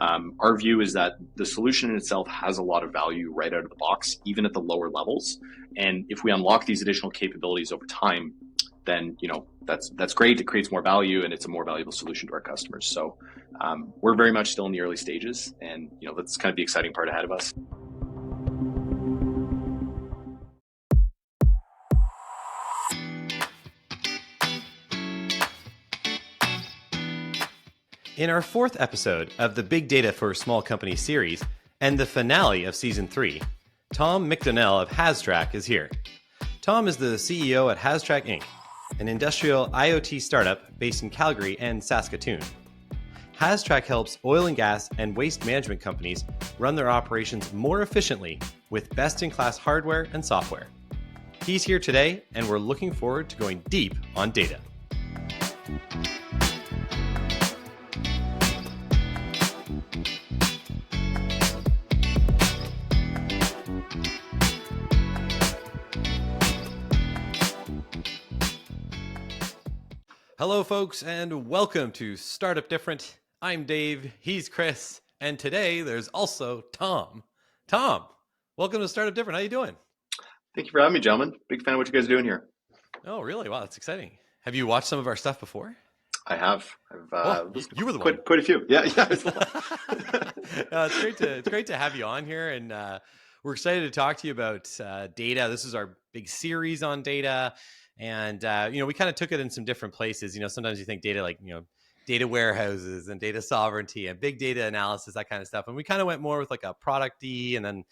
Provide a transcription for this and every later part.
Our view is that the solution in itself has a lot of value right out of the box, even at the lower levels. And if we unlock these additional capabilities over time, then that's great. It creates more value, and it's a more valuable solution to our customers. So we're very much still in the early stages, and that's kind of the exciting part ahead of us. In our fourth episode of the Big Data for Small Companies series and the finale of Season 3, Tom McDonell of HazTrack is here. Tom is the CEO at HazTrack Inc, an industrial IoT startup based in Calgary and Saskatoon. HazTrack helps oil and gas and waste management companies run their operations more efficiently with best-in-class hardware and software. He's here today, and we're looking forward to going deep on data. Hello, folks, and welcome to Startup Different. I'm Dave, he's Chris, and today there's also Tom. Tom, welcome to Startup Different. How you doing? Thank you for having me, gentlemen. Big fan of what you guys are doing here. Oh, really? Wow, that's exciting. Have you watched some of our stuff before? I have. You were the one. Quite a few. Yeah. It's great to have you on here, and we're excited to talk to you about data. This is our big series on data. And, we kind of took it in some different places. Sometimes you think data like, data warehouses and data sovereignty and big data analysis, that kind of stuff. And we kind of went more with like a product-y and then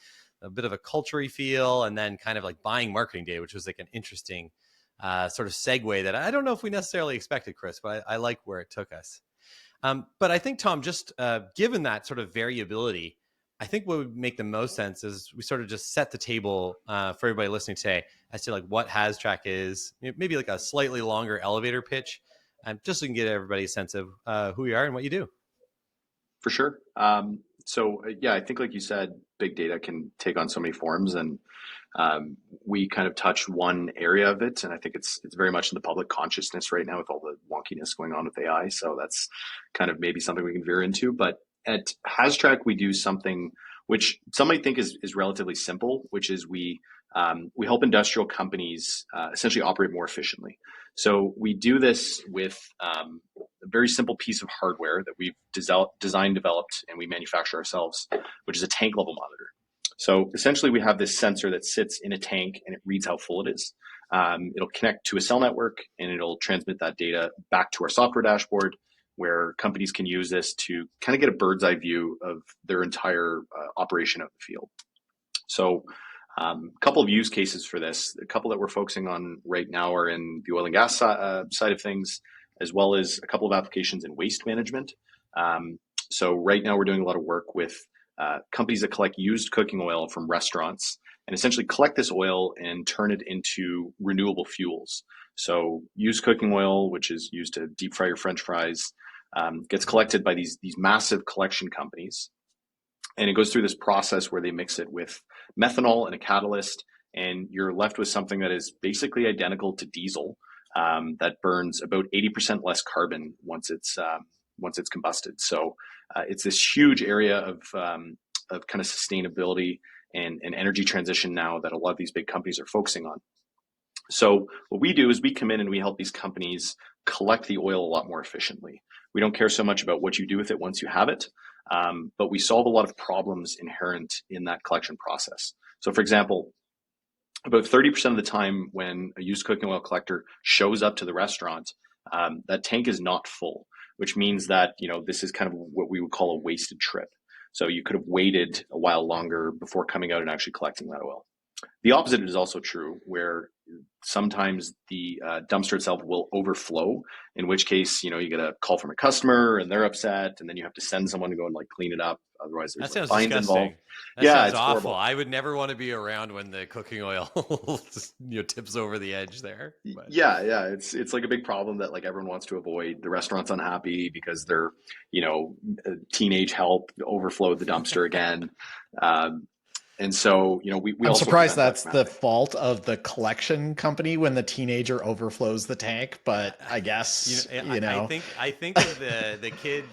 a bit of a culture-y feel, and then kind of like buying marketing data, which was like an interesting sort of segue that I don't know if we necessarily expected, Chris, but I like where it took us. But I think, Tom, just given that sort of variability, I think what would make the most sense is we sort of just set the table for everybody listening today as to like what HazTrack is, maybe like a slightly longer elevator pitch, just so we can get everybody a sense of who you are and what you do. For sure. So I think like you said, big data can take on so many forms, and we kind of touch one area of it, and I think it's very much in the public consciousness right now with all the wonkiness going on with AI. So that's kind of maybe something we can veer into, but at HazTrack, we do something which some might think is relatively simple, which is we help industrial companies essentially operate more efficiently. So we do this with a very simple piece of hardware that we've designed, developed, and we manufacture ourselves, which is a tank level monitor. So essentially, we have this sensor that sits in a tank, and it reads how full it is. It'll connect to a cell network, and it'll transmit that data back to our software dashboard, where companies can use this to kind of get a bird's eye view of their entire operation out in the field. So a couple of use cases for this. A couple that we're focusing on right now are in the oil and gas side of things, as well as a couple of applications in waste management. So right now we're doing a lot of work with companies that collect used cooking oil from restaurants and essentially collect this oil and turn it into renewable fuels. So used cooking oil, which is used to deep fry your French fries, gets collected by these massive collection companies. And it goes through this process where they mix it with methanol and a catalyst, and you're left with something that is basically identical to diesel that burns about 80% less carbon once it's combusted. So it's this huge area of kind of sustainability and energy transition now that a lot of these big companies are focusing on. So what we do is we come in and we help these companies collect the oil a lot more efficiently. We don't care so much about what you do with it once you have it, but we solve a lot of problems inherent in that collection process. So for example, about 30% of the time when a used cooking oil collector shows up to the restaurant, that tank is not full, which means that, this is kind of what we would call a wasted trip. So you could have waited a while longer before coming out and actually collecting that oil. The opposite is also true, where sometimes the dumpster itself will overflow, in which case, you get a call from a customer and they're upset, and then you have to send someone to go and like clean it up. Otherwise, there's that sounds fines disgusting. involved. That sounds awful. Horrible. I would never want to be around when the cooking oil tips over the edge there. But. Yeah. It's like a big problem that like everyone wants to avoid. The restaurant's unhappy because their teenage help overflowed the dumpster again. And so, we I'm also surprised prevent that that's from the happening. fault of the collection company when the teenager overflows the tank, but I You know, guess, I think of the kid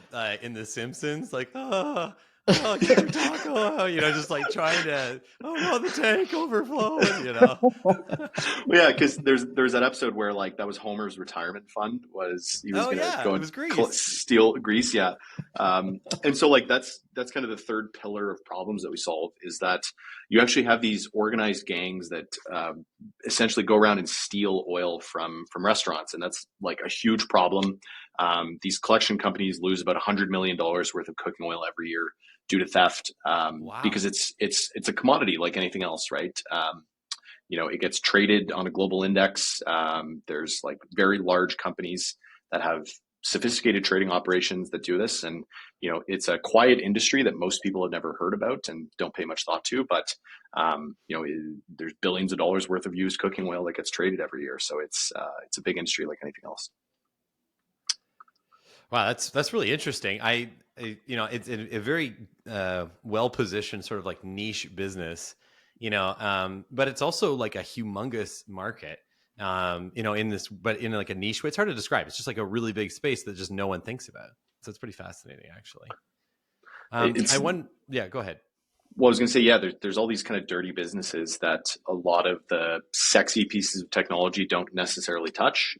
in The Simpsons, like, get your taco, just like trying to, oh no, the tank overflowing. Well, yeah, because there's that episode where like that was Homer's retirement fund was he was Oh gonna yeah, go it and was Grease. steal Greece, yeah. And so like that's kind of the third pillar of problems that we solve is that you actually have these organized gangs that essentially go around and steal oil from restaurants, and that's like a huge problem. These collection companies lose about $100 million worth of cooking oil every year due to theft, Wow. because it's a commodity like anything else, right? It gets traded on a global index. There's like very large companies that have sophisticated trading operations that do this, and it's a quiet industry that most people have never heard about and don't pay much thought to. But there's billions of dollars worth of used cooking oil that gets traded every year, so it's a big industry like anything else. Wow, that's really interesting. It's a very well positioned sort of like niche business, but it's also like a humongous market, in this, but in like a niche way. It's hard to describe. It's just like a really big space that just no one thinks about. So it's pretty fascinating, actually. It's Yeah, go ahead. Well, I was going to say, yeah, there's all these kind of dirty businesses that a lot of the sexy pieces of technology don't necessarily touch,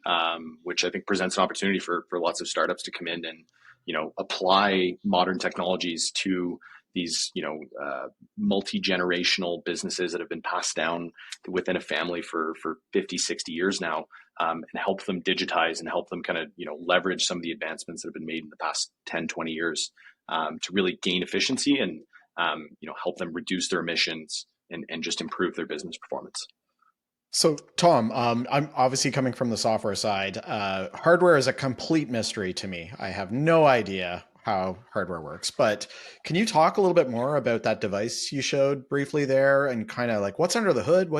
which I think presents an opportunity for lots of startups to come in and, apply modern technologies to these, multi-generational businesses that have been passed down within a family for 50, 60 years now, and help them digitize and help them kind of, leverage some of the advancements that have been made in the past 10, 20 years, to really gain efficiency and help them reduce their emissions and just improve their business performance. So, Tom, I'm obviously coming from the software side. Hardware is a complete mystery to me. I have no idea how hardware works, but can you talk a little bit more about that device you showed briefly there and kind of like what's under the hood?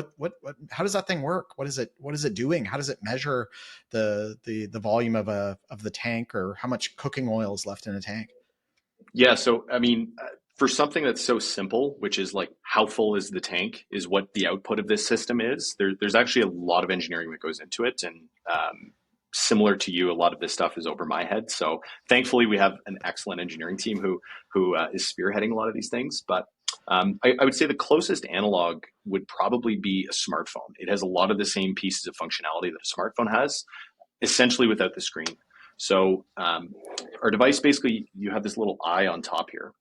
How does that thing work? What is it doing? How does it measure the volume of the tank or how much cooking oil is left in a tank? Yeah. So, I mean, for something that's so simple, which is like how full is the tank, is what the output of this system is. There's actually a lot of engineering that goes into it, and similar to you, a lot of this stuff is over my head. So, thankfully, we have an excellent engineering team who is spearheading a lot of these things. But I would say the closest analog would probably be a smartphone. It has a lot of the same pieces of functionality that a smartphone has, essentially without the screen. So our device, basically, you have this little eye on top here,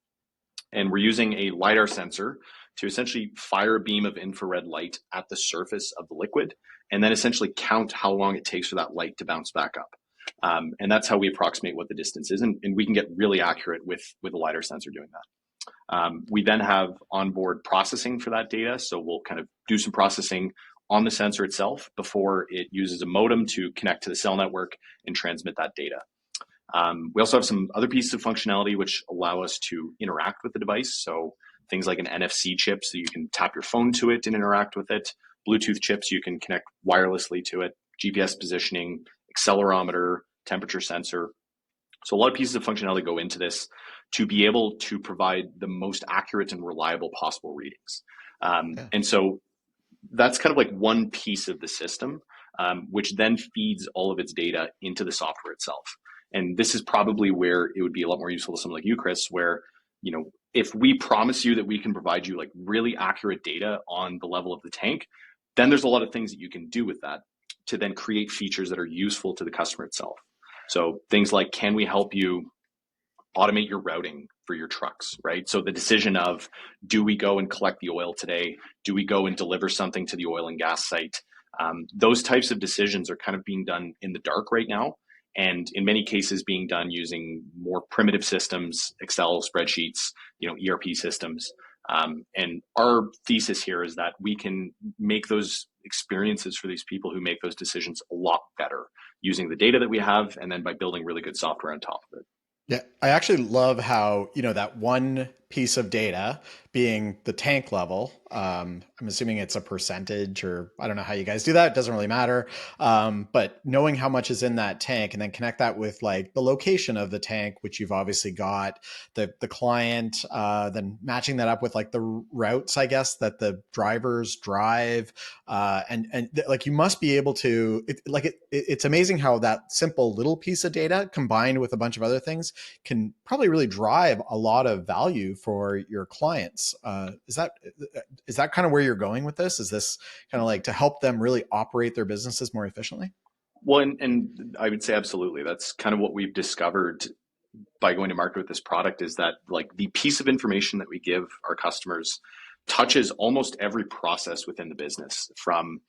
and we're using a LiDAR sensor to essentially fire a beam of infrared light at the surface of the liquid, and then essentially count how long it takes for that light to bounce back up. And that's how we approximate what the distance is, and we can get really accurate with a LiDAR sensor doing that. We then have onboard processing for that data, so we'll kind of do some processing on the sensor itself before it uses a modem to connect to the cell network and transmit that data. We also have some other pieces of functionality which allow us to interact with the device. So things like an NFC chip, so you can tap your phone to it and interact with it. Bluetooth chips, you can connect wirelessly to it. GPS positioning, accelerometer, temperature sensor. So a lot of pieces of functionality go into this to be able to provide the most accurate and reliable possible readings. And so that's kind of like one piece of the system, which then feeds all of its data into the software itself. And this is probably where it would be a lot more useful to someone like you, Chris, where, if we promise you that we can provide you like really accurate data on the level of the tank, then there's a lot of things that you can do with that to then create features that are useful to the customer itself. So things like, can we help you automate your routing for your trucks, right? So the decision of, do we go and collect the oil today? Do we go and deliver something to the oil and gas site? Those types of decisions are kind of being done in the dark right now. And in many cases being done using more primitive systems, Excel spreadsheets, ERP systems. And our thesis here is that we can make those experiences for these people who make those decisions a lot better using the data that we have, and then by building really good software on top of it. Yeah, I actually love how, that one piece of data being the tank level. I'm assuming it's a percentage, or I don't know how you guys do that. It doesn't really matter. But knowing how much is in that tank and then connect that with like the location of the tank, which you've obviously got, the client, then matching that up with like the routes, I guess, that the drivers drive. Like you must be able to, it's amazing how that simple little piece of data combined with a bunch of other things can probably really drive a lot of value for your clients. Is that kind of where you're going with this? Is this kind of like to help them really operate their businesses more efficiently? Well, and I would say absolutely. That's kind of what we've discovered by going to market with this product, is that like the piece of information that we give our customers touches almost every process within the business, from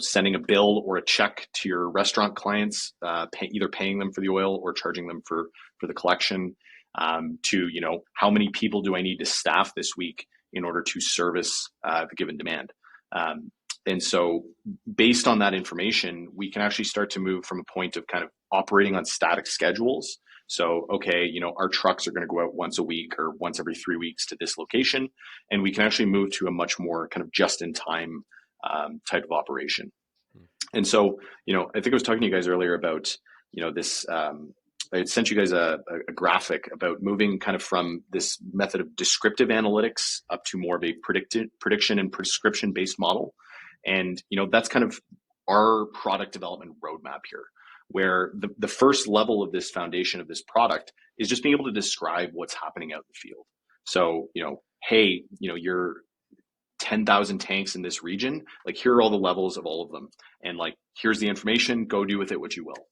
sending a bill or a check to your restaurant clients, either paying them for the oil or charging them for the collection, to how many people do I need to staff this week in order to service the given demand. And so based on that information, we can actually start to move from a point of kind of operating on static schedules. So, okay, our trucks are going to go out once a week or once every 3 weeks to this location, and we can actually move to a much more kind of just-in-time type of operation. And so, I think I was talking to you guys earlier about, this. I had sent you guys a graphic about moving kind of from this method of descriptive analytics up to more of a prediction and prescription-based model. And, that's kind of our product development roadmap here, where the first level of this foundation of this product is just being able to describe what's happening out in the field. So, hey, you're 10,000 tanks in this region, like here are all the levels of all of them. And like, here's the information, go do with it what you will.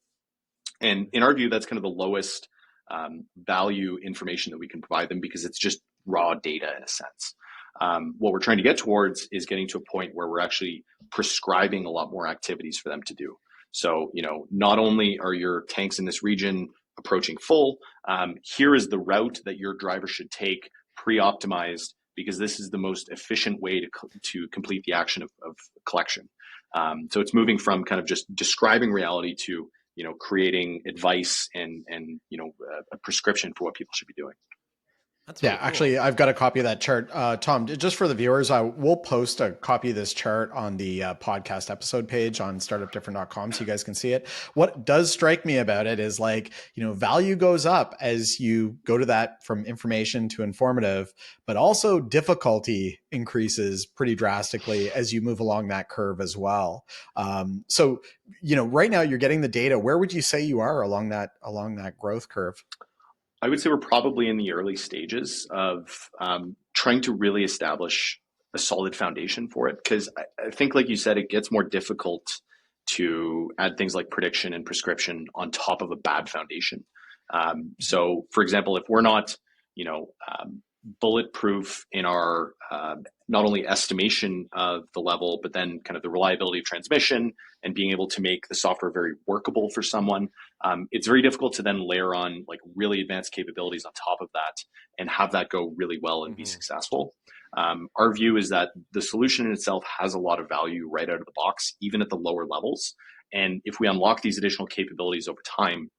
And in our view, that's kind of the lowest value information that we can provide them, because it's just raw data in a sense. What we're trying to get towards is getting to a point where we're actually prescribing a lot more activities for them to do. So, not only are your tanks in this region approaching full, here is the route that your driver should take pre-optimized, because this is the most efficient way to complete the action of collection. So it's moving from kind of just describing reality to, creating advice and a prescription for what people should be doing. That's really Yeah, cool. actually, I've got a copy of that chart. Tom, just for the viewers, I will post a copy of this chart on the podcast episode page on startupdifferent.com so you guys can see it. What does strike me about it is like, value goes up as you go to that from information to informative, but also difficulty increases pretty drastically as you move along that curve as well. So, right now you're getting the data. Where would you say you are along that growth curve? I would say we're probably in the early stages of trying to really establish a solid foundation for it. Because I think, like you said, it gets more difficult to add things like prediction and prescription on top of a bad foundation. So, for example, if we're not, bulletproof in our not only estimation of the level, but then kind of the reliability of transmission and being able to make the software very workable for someone, it's very difficult to then layer on like really advanced capabilities on top of that and have that go really well and be successful. Our view is that the solution in itself has a lot of value right out of the box, even at the lower levels. And if we unlock these additional capabilities over time,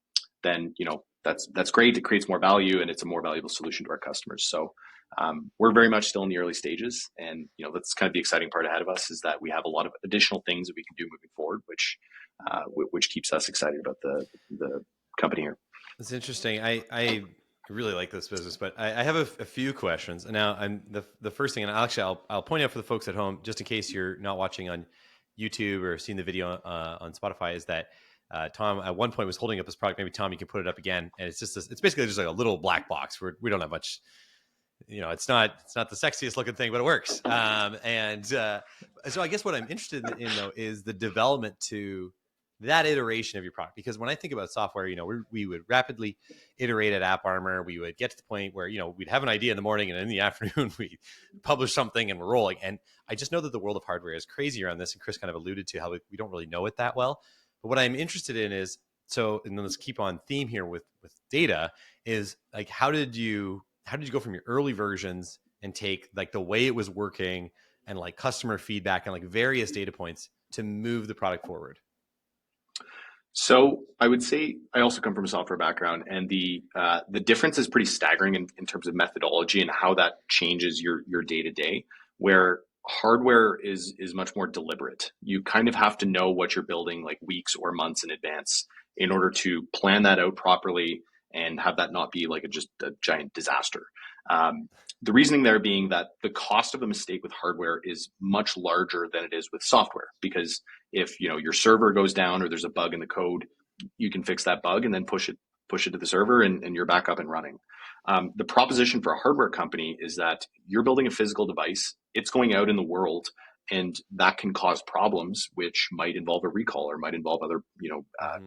then that's great. It creates more value and it's a more valuable solution to our customers. So we're very much still in the early stages, and that's kind of the exciting part ahead of us, is that we have a lot of additional things that we can do moving forward, which keeps us excited about the company here. That's interesting. I really like this business, but I have a few questions. And now the first thing, and I'll point out for the folks at home, just in case you're not watching on YouTube or seeing the video on Spotify, is that Tom at one point was holding up his product. Maybe Tom, you can put it up again. And it's basically just like a little black box where we don't have much, it's not the sexiest looking thing, but it works. So I guess what I'm interested in though, is the development to that iteration of your product. Because when I think about software, we would rapidly iterate at AppArmor. We would get to the point where, we'd have an idea in the morning and in the afternoon, we publish something and we're rolling. And I just know that the world of hardware is crazy around this. And Chris kind of alluded to how we don't really know it that well. But what I'm interested in is, and then let's keep on theme here with data, is like, how did you go from your early versions and take like the way it was working and like customer feedback and like various data points to move the product forward? So I would say I also come from a software background, and the difference is pretty staggering in terms of methodology and how that changes your day to day. Where hardware is much more deliberate. You kind of have to know what you're building like weeks or months in advance in order to plan that out properly and have that not be like just a giant disaster. The reasoning there being that the cost of a mistake with hardware is much larger than it is with software, because if your server goes down or there's a bug in the code, you can fix that bug and then push it to the server, and you're back up and running. The proposition for a hardware company is that you're building a physical device, it's going out in the world, and that can cause problems, which might involve a recall or might involve other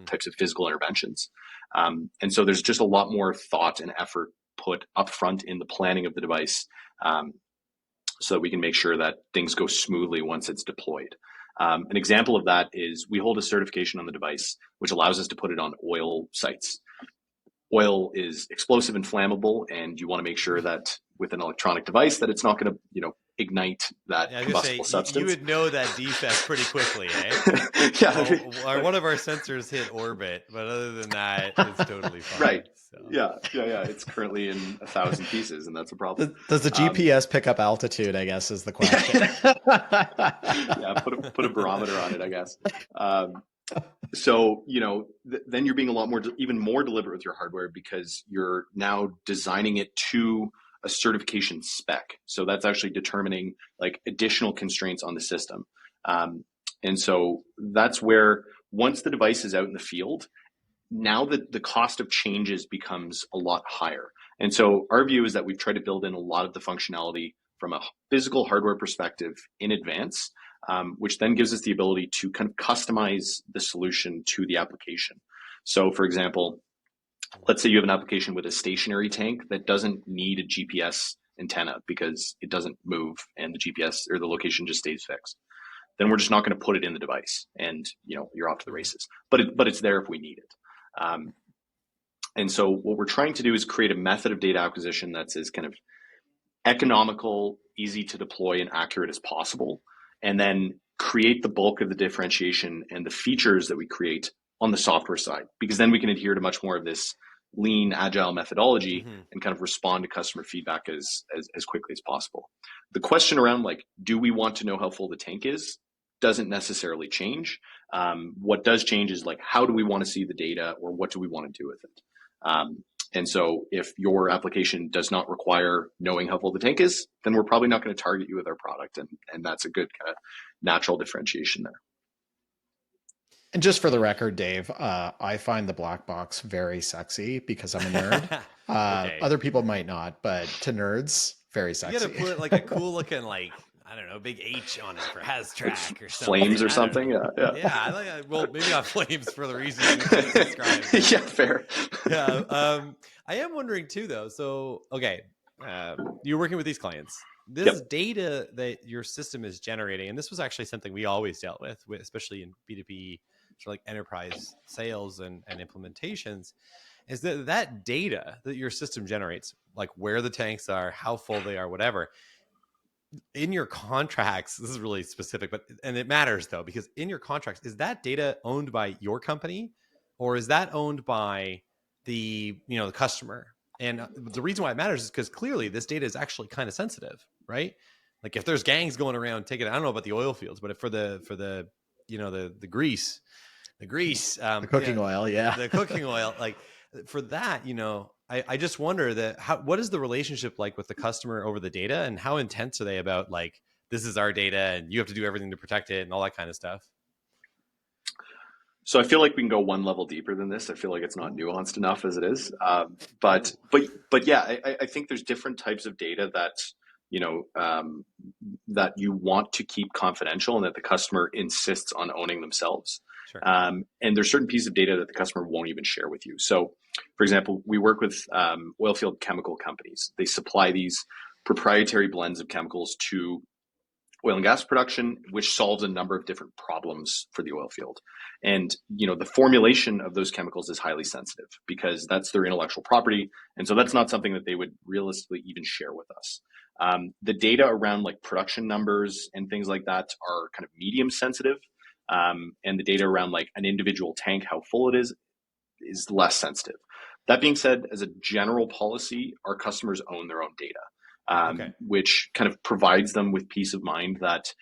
types of physical interventions. And so there's just a lot more thought and effort put upfront in the planning of the device, so that we can make sure that things go smoothly once it's deployed. An example of that is we hold a certification on the device, which allows us to put it on oil sites. Oil is explosive and flammable, and you want to make sure that with an electronic device that it's not going to, ignite that combustible substance. You would know that defect pretty quickly, eh? Yeah. One of our sensors hit orbit, but other than that, it's totally fine. Right. So. Yeah. It's currently in 1,000 pieces, and that's a problem. Does the GPS pick up altitude, I guess, is the question. Yeah, put a barometer on it, I guess. So, then you're being even more deliberate with your hardware, because you're now designing it to a certification spec. So that's actually determining like additional constraints on the system. And so that's where, once the device is out in the field, now the cost of changes becomes a lot higher. And so our view is that we've tried to build in a lot of the functionality from a physical hardware perspective in advance, which then gives us the ability to kind of customize the solution to the application. So for example, let's say you have an application with a stationary tank that doesn't need a GPS antenna because it doesn't move and the GPS or the location just stays fixed. Then we're just not going to put it in the device, and you're off to the races. But it's there if we need it. And so what we're trying to do is create a method of data acquisition that's as kind of economical, easy to deploy, and accurate as possible, and then create the bulk of the differentiation and the features that we create on the software side, because then we can adhere to much more of this lean, agile methodology and kind of respond to customer feedback as quickly as possible. The question around like, do we want to know how full the tank is, doesn't necessarily change. What does change is like, how do we want to see the data, or what do we want to do with it? And so if your application does not require knowing how full the tank is, then we're probably not going to target you with our product. And that's a good kind of natural differentiation there. And just for the record, Dave, I find the black box very sexy because I'm a nerd. Okay. Other people might not, but to nerds, very sexy. You got to put like a cool looking, like, I don't know, big H on it for HazTrack or something. Flames or something. Yeah. Well, maybe not flames for the reasons you just described. Yeah, fair. Yeah. I am wondering too, though. So, okay, you're working with these clients. This data that your system is generating, and this was actually something we always dealt with, especially in B2B, sort of like enterprise sales and implementations, is that data that your system generates, like where the tanks are, how full they are, whatever, in your contracts, this is really specific, and it matters though, because in your contracts, is that data owned by your company, or is that owned by the customer? And the reason why it matters is because clearly this data is actually kind of sensitive, right? Like if there's gangs going around taking, I don't know about the oil fields, but for the the grease, the cooking oil, the cooking oil, like for that, I just wonder that what is the relationship like with the customer over the data, and how intense are they about like, this is our data and you have to do everything to protect it and all that kind of stuff? So I feel like we can go one level deeper than this. I feel like it's not nuanced enough as it is. But yeah, I think there's different types of data that, that you want to keep confidential and that the customer insists on owning themselves. Sure. And there's certain pieces of data that the customer won't even share with you. So for example, we work with oil field chemical companies. They supply these proprietary blends of chemicals to oil and gas production, which solves a number of different problems for the oil field. And, the formulation of those chemicals is highly sensitive because that's their intellectual property. And so that's not something that they would realistically even share with us. The data around like production numbers and things like that are kind of medium sensitive. and the data around like an individual tank, how full it is less sensitive. That being said, as a general policy, our customers own their own data, which kind of provides them with peace of mind that,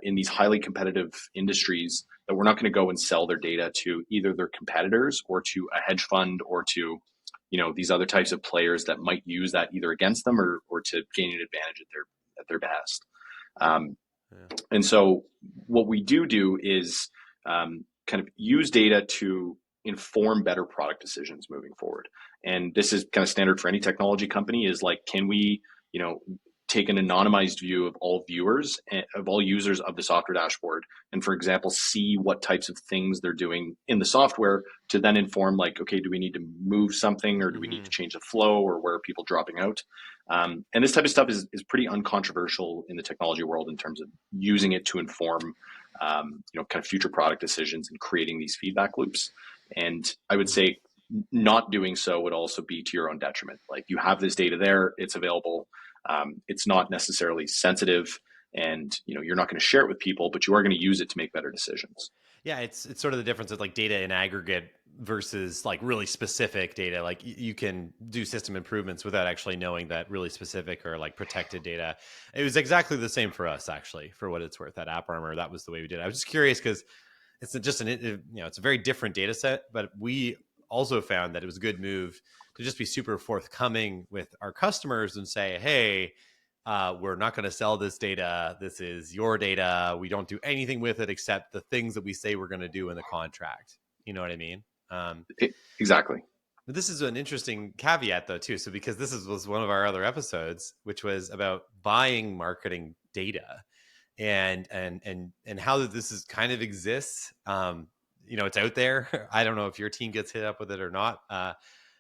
in these highly competitive industries, that we're not going to go and sell their data to either their competitors or to a hedge fund or to, these other types of players that might use that either against them or to gain an advantage at their behest. And so what we do is kind of use data to inform better product decisions moving forward. And this is kind of standard for any technology company, is like, can we, take an anonymized view of all viewers, of all users of the software dashboard, and for example, see what types of things they're doing in the software to then inform like, okay, do we need to move something, or do we need to change the flow, or where are people dropping out? And this type of stuff is pretty uncontroversial in the technology world in terms of using it to inform, kind of future product decisions and creating these feedback loops. And I would say not doing so would also be to your own detriment. Like, you have this data there, it's available. It's not necessarily sensitive, and you're not going to share it with people, but you are going to use it to make better decisions. Yeah, it's sort of the difference of like data in aggregate versus like really specific data. Like you can do system improvements without actually knowing that really specific or like protected data. It was exactly the same for us, actually, for what it's worth at AppArmor. That was the way we did it. I was just curious because it's just it's a very different data set, but we also found that it was a good move to just be super forthcoming with our customers and say, hey, we're not going to sell this data. This is your data. We don't do anything with it except the things that we say we're going to do in the contract. You know what I mean? Exactly. But this is an interesting caveat, though, too. So because this was one of our other episodes, which was about buying marketing data and how this is kind of exists. It's out there. I don't know if your team gets hit up with it or not.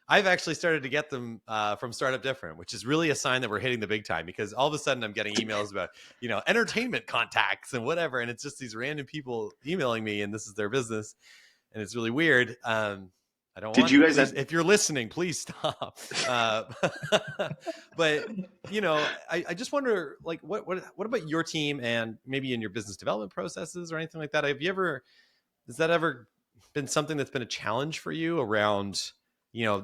I've actually started to get them from Startup Different, which is really a sign that we're hitting the big time, because all of a sudden I'm getting emails about, entertainment contacts and whatever. And it's just these random people emailing me, and this is their business. And it's really weird. I don't want you guys, if you're listening, please stop. But, I just wonder, like, what about your team and maybe in your business development processes or anything like that? Has that ever been something that's been a challenge for you around,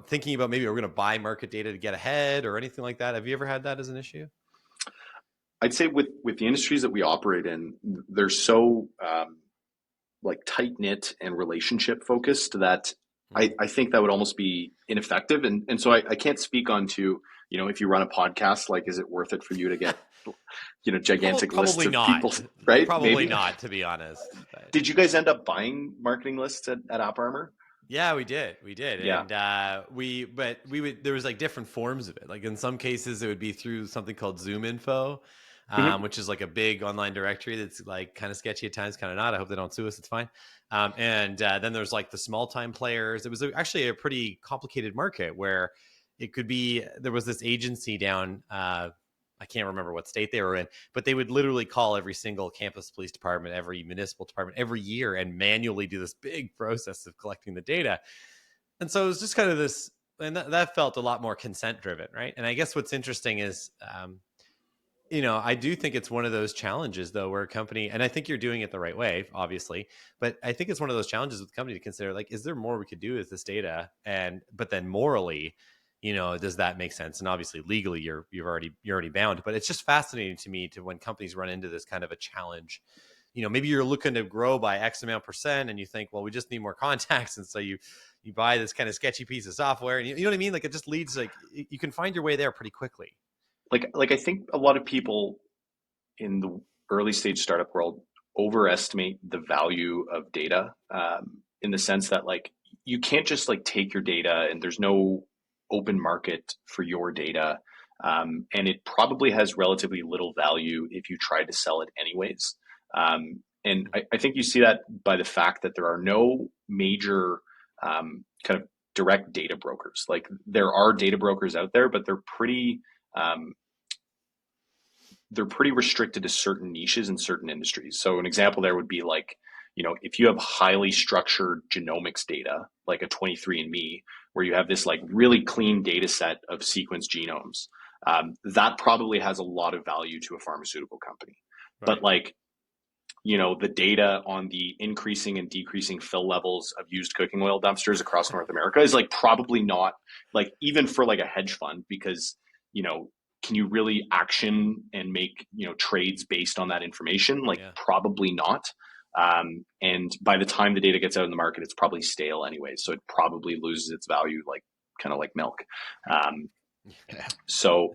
thinking about maybe we're going to buy market data to get ahead or anything like that? Have you ever had that as an issue? I'd say with the industries that we operate in, they're so like tight knit and relationship focused that I think that would almost be ineffective. And so I can't speak on to, if you run a podcast, like, is it worth it for you to get, gigantic lists of people, right? Probably Maybe not, to be honest. But did you guys end up buying marketing lists at AppArmor? Yeah, we did. Yeah. And there was like different forms of it. Like in some cases it would be through something called Zoom Info, which is like a big online directory that's like kind of sketchy at times, kind of not. I hope they don't sue us. It's fine. And then there's like the small time players. It was actually a pretty complicated market where it could be, there was this agency down, I can't remember what state they were in, but they would literally call every single campus police department, every municipal department every year and manually do this big process of collecting the data. And so it was just kind of this, and that felt a lot more consent driven, right? And I guess what's interesting is, I do think it's one of those challenges, though, where a company, and I think you're doing it the right way, obviously, but I think it's one of those challenges with the company to consider, like, is there more we could do with this data? But then morally, does that make sense? And obviously legally you're already bound, but it's just fascinating to me when companies run into this kind of a challenge. Maybe you're looking to grow by X amount percent and you think, well, we just need more contacts. And so you buy this kind of sketchy piece of software, and you know what I mean? Like, it just leads, like, you can find your way there pretty quickly. Like I think a lot of people in the early stage startup world overestimate the value of data, in the sense that, like, you can't just like take your data, and there's no open market for your data, and it probably has relatively little value if you try to sell it anyways. And I think you see that by the fact that there are no major kind of direct data brokers. Like, there are data brokers out there, but they're pretty restricted to certain niches in certain industries. So an example there would be like, if you have highly structured genomics data, like a 23andMe, where you have this like really clean data set of sequenced genomes, that probably has a lot of value to a pharmaceutical company. Right. But like the data on the increasing and decreasing fill levels of used cooking oil dumpsters across North America is like probably not like even for like a hedge fund, because, can you really action and make, trades based on that information? Like probably not. And by the time the data gets out in the market, it's probably stale anyway. So it probably loses its value, like kind of like milk. So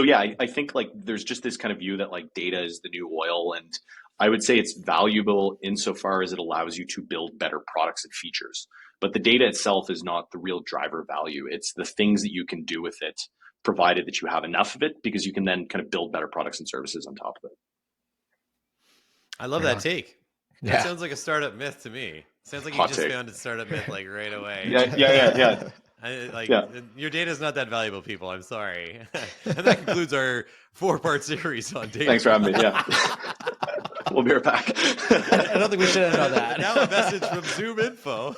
yeah, I think like there's just this kind of view that like data is the new oil, and I would say it's valuable insofar as it allows you to build better products and features. But the data itself is not the real driver value. It's the things that you can do with it, provided that you have enough of it, because you can then kind of build better products and services on top of it. I love that take. That sounds like a startup myth to me. Sounds like you just found a startup myth like right away. Yeah. Your data is not that valuable, people. I'm sorry. And that concludes our 4-part series on data. Thanks for having me. Yeah. We'll be right back. I don't think we should end on that. Now a message from Zoom Info.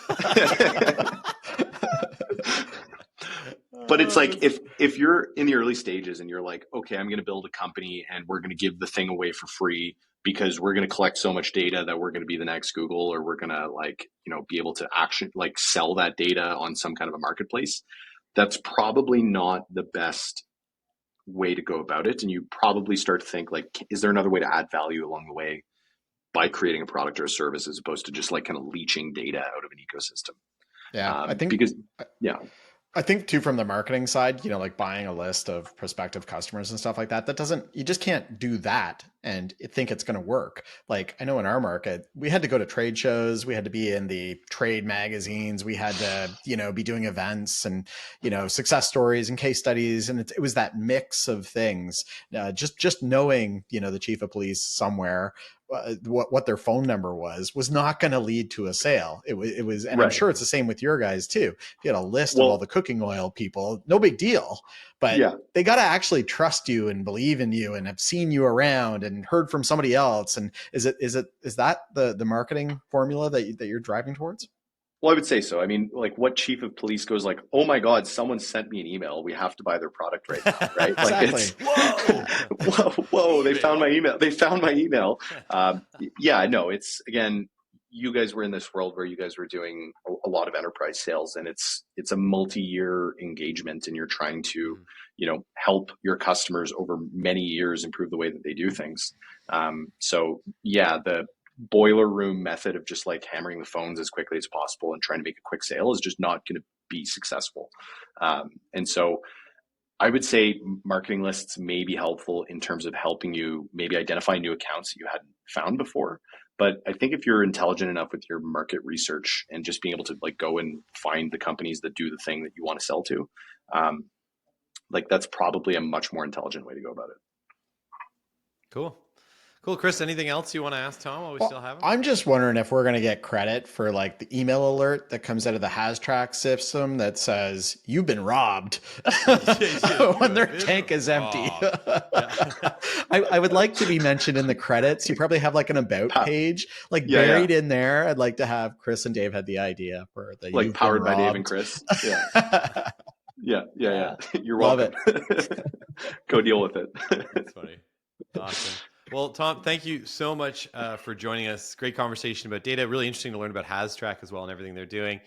But it's like if you're in the early stages and you're like, okay, I'm going to build a company and we're going to give the thing away for free because we're going to collect so much data that we're going to be the next Google, or we're going to be able to sell that data on some kind of a marketplace. That's probably not the best way to go about it. And you probably start to think like, is there another way to add value along the way by creating a product or a service, as opposed to just like kind of leeching data out of an ecosystem? Yeah, I think too, from the marketing side, like buying a list of prospective customers and stuff like that, you just can't do that and think it's going to work. Like I know in our market, we had to go to trade shows, we had to be in the trade magazines, we had to, be doing events and, success stories and case studies. And it was that mix of things, just knowing, the chief of police somewhere, what their phone number was not going to lead to a sale. It was, and right. I'm sure it's the same with your guys too. If you had a list of all the cooking oil people, no big deal, but they got to actually trust you and believe in you and have seen you around and heard from somebody else. And is that the marketing formula that you're driving towards? Well, I would say so. I mean, like what chief of police goes like, oh my God, someone sent me an email. We have to buy their product right now, right? Exactly. Like whoa, they found my email. No, it's, again, you guys were in this world where you guys were doing a lot of enterprise sales, and it's a multi-year engagement, and you're trying to, help your customers over many years improve the way that they do things. The boiler room method of just like hammering the phones as quickly as possible and trying to make a quick sale is just not going to be successful. And so I would say marketing lists may be helpful in terms of helping you maybe identify new accounts that you hadn't found before. But I think if you're intelligent enough with your market research and just being able to like go and find the companies that do the thing that you want to sell to, that's probably a much more intelligent way to go about it. Cool. Chris, anything else you want to ask Tom while we still have him? I'm just wondering if we're going to get credit for like the email alert that comes out of the HazTrack system that says you've been robbed when their tank is empty. I would like to be mentioned in the credits. You probably have like an about page buried in there. I'd like to have Chris and Dave had the idea for the like powered by Dave and Chris. Yeah. You're welcome. Love it. Go deal with it. That's funny. Awesome. Well, Tom, thank you so much for joining us. Great conversation about data. Really interesting to learn about HazTrack as well and everything they're doing.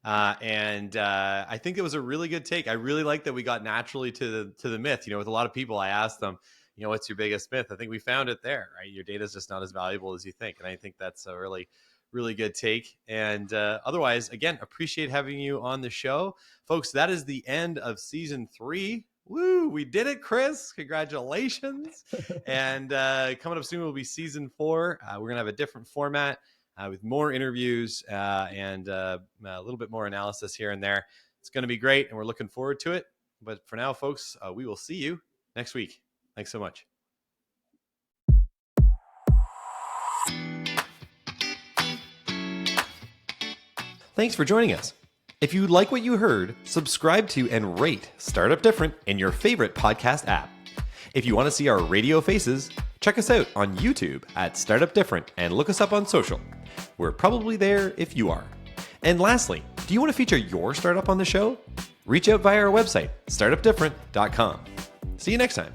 And I think it was a really good take. I really like that we got naturally to the myth. With a lot of people, I asked them, what's your biggest myth? I think we found it there, right? Your data is just not as valuable as you think. And I think that's a really, really good take. And otherwise, again, appreciate having you on the show. Folks, that is the end of season 3. Woo, we did it, Chris. Congratulations. And coming up soon will be season 4. We're going to have a different format with more interviews and a little bit more analysis here and there. It's going to be great, and we're looking forward to it. But for now, folks, we will see you next week. Thanks so much. Thanks for joining us. If you like what you heard, subscribe to and rate Startup Different in your favorite podcast app. If you want to see our radio faces, check us out on YouTube at Startup Different and look us up on social. We're probably there if you are. And lastly, do you want to feature your startup on the show? Reach out via our website, startupdifferent.com. See you next time.